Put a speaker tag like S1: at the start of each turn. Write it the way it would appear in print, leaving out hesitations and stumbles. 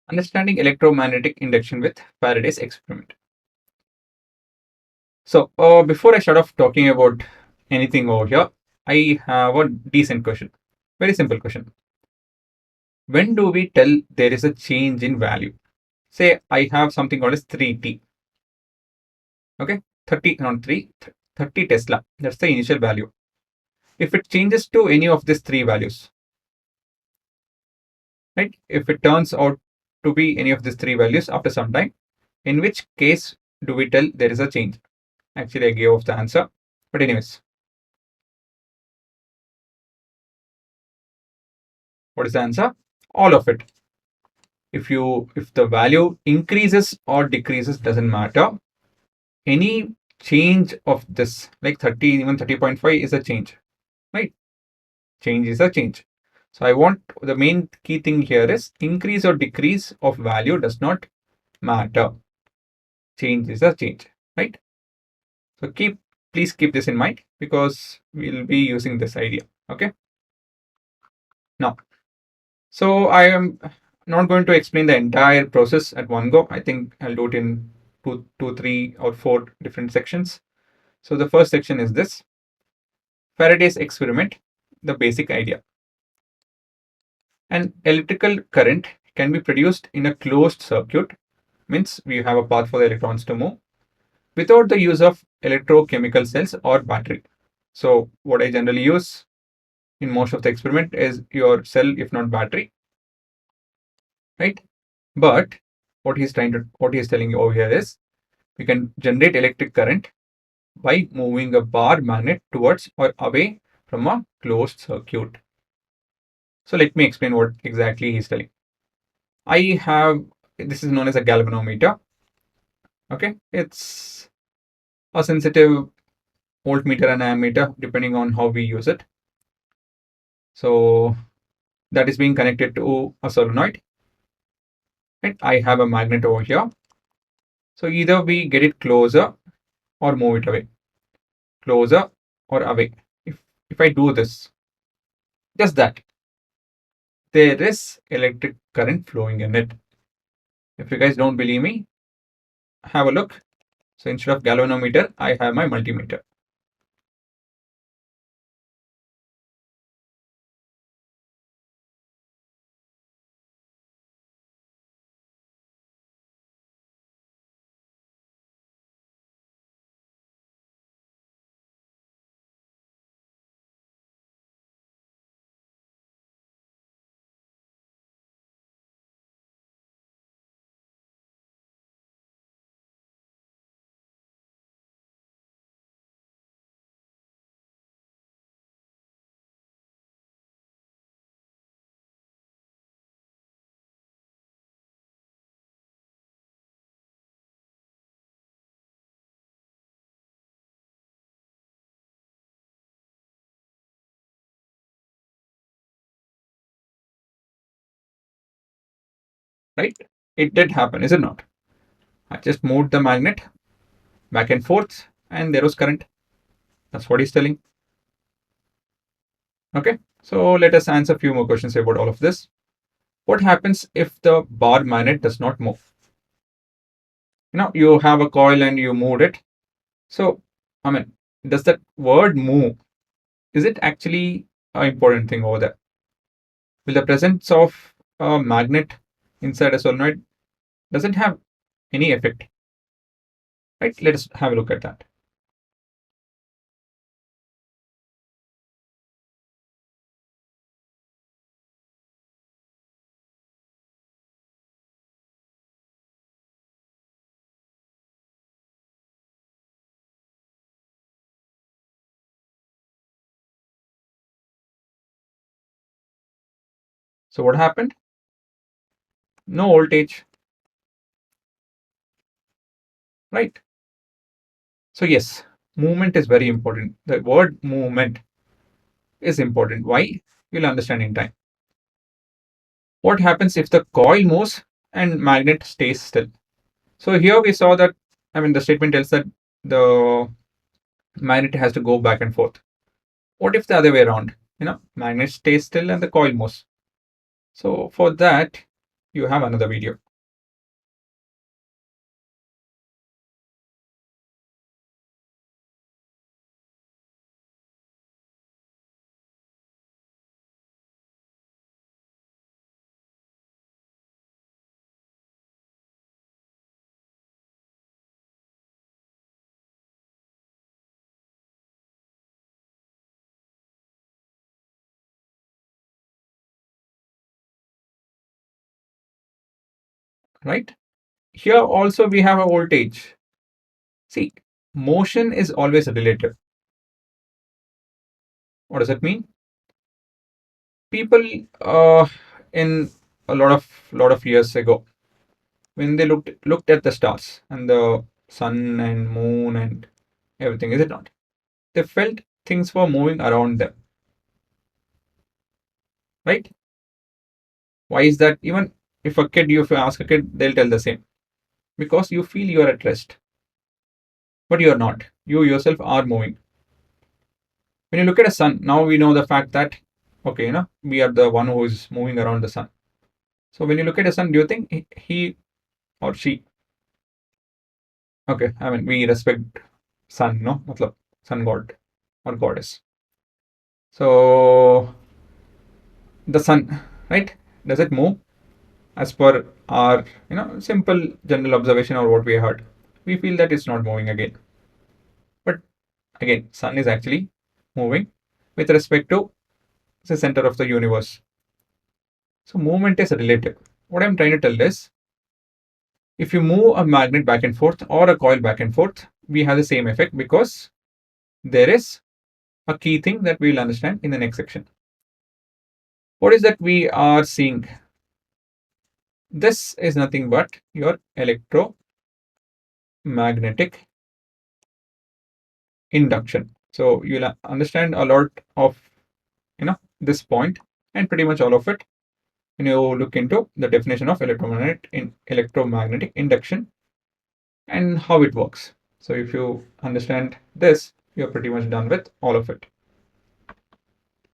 S1: Understanding electromagnetic induction with Faraday's experiment. So, before I start off talking about anything over here, I have a decent question. Very simple question. When do we tell there is a change in value? Say I have something called as 3t. Okay, 30, not 3, 30 Tesla. That's the initial value. If it changes to any of these three values, right? If it turns out to be any of these three values after some time, in which case do we tell there is a change? Actually, I gave off the answer. But anyways, what is the answer? All of it. If the value increases or decreases, doesn't matter. Any change of this, like 30, even 30.5 is a change, right? Change is a change. So I want the main key thing here is increase or decrease of value does not matter. Change is a change, right? So please keep this in mind because we'll be using this idea. Okay. Now, so I am not going to explain the entire process at one go. I think I'll do it in two, three, or four different sections. So the first section is this: Faraday's experiment, the basic idea. An electrical current can be produced in a closed circuit, means we have a path for the electrons to move, without the use of electrochemical cells or battery. So what I generally use in most of the experiment is your cell, if not battery, right? But what he's telling you over here is we can generate electric current by moving a bar magnet towards or away from a closed circuit. So let me explain what exactly he's telling. I have, this is known as a galvanometer. Okay, it's a sensitive voltmeter and ammeter depending on how we use it. So that is being connected to a solenoid. Right? I have a magnet over here. So either we get it closer or move it away. Closer or away. If I do this, just that, there is electric current flowing in it. If you guys don't believe me, have a look. So instead of galvanometer, I have my multimeter. Right? It did happen, is it not? I just moved the magnet back and forth and there was current. That's what he's telling. Okay, so let us answer a few more questions about all of this. What happens if the bar magnet does not move? You have a coil and you moved it. So, I mean, does that word move, is it actually an important thing over there? Will the presence of a magnet inside a solenoid doesn't have any effect? Right? Let us have a look at that. So what happened? No voltage, right? So yes, movement is very important. The word movement is important. Why? You'll understand in time. What happens if the coil moves and magnet stays still? So here we saw that, I mean, the statement tells that the magnet has to go back and forth. What if the other way around? Magnet stays still and the coil moves. So for that, you have another video. Right? Here also we have a voltage. See, motion is always relative. What does that mean? People in a lot of years ago, when they looked at the stars and the sun and moon and everything, is it not? They felt things were moving around them, right? Why is that? Even if you ask a kid, they'll tell the same. Because you feel you are at rest, but you are not. You yourself are moving. When you look at a sun, now we know the fact that, okay, we are the one who is moving around the sun. So when you look at a sun, do you think he or she, okay, I mean, we respect sun, no? Matlab, sun god or goddess. So the sun, right? Does it move as per our, simple general observation or what we heard? We feel that it's not moving again. But again, sun is actually moving with respect to the center of the universe. So movement is relative. What I'm trying to tell is, if you move a magnet back and forth or a coil back and forth, we have the same effect because there is a key thing that we will understand in the next section. What is that we are seeing? This is nothing but your electromagnetic induction. So you'll understand a lot of this point and pretty much all of it when you look into the definition of electromagnetic induction and how it works. So if you understand this, you're pretty much done with all of it.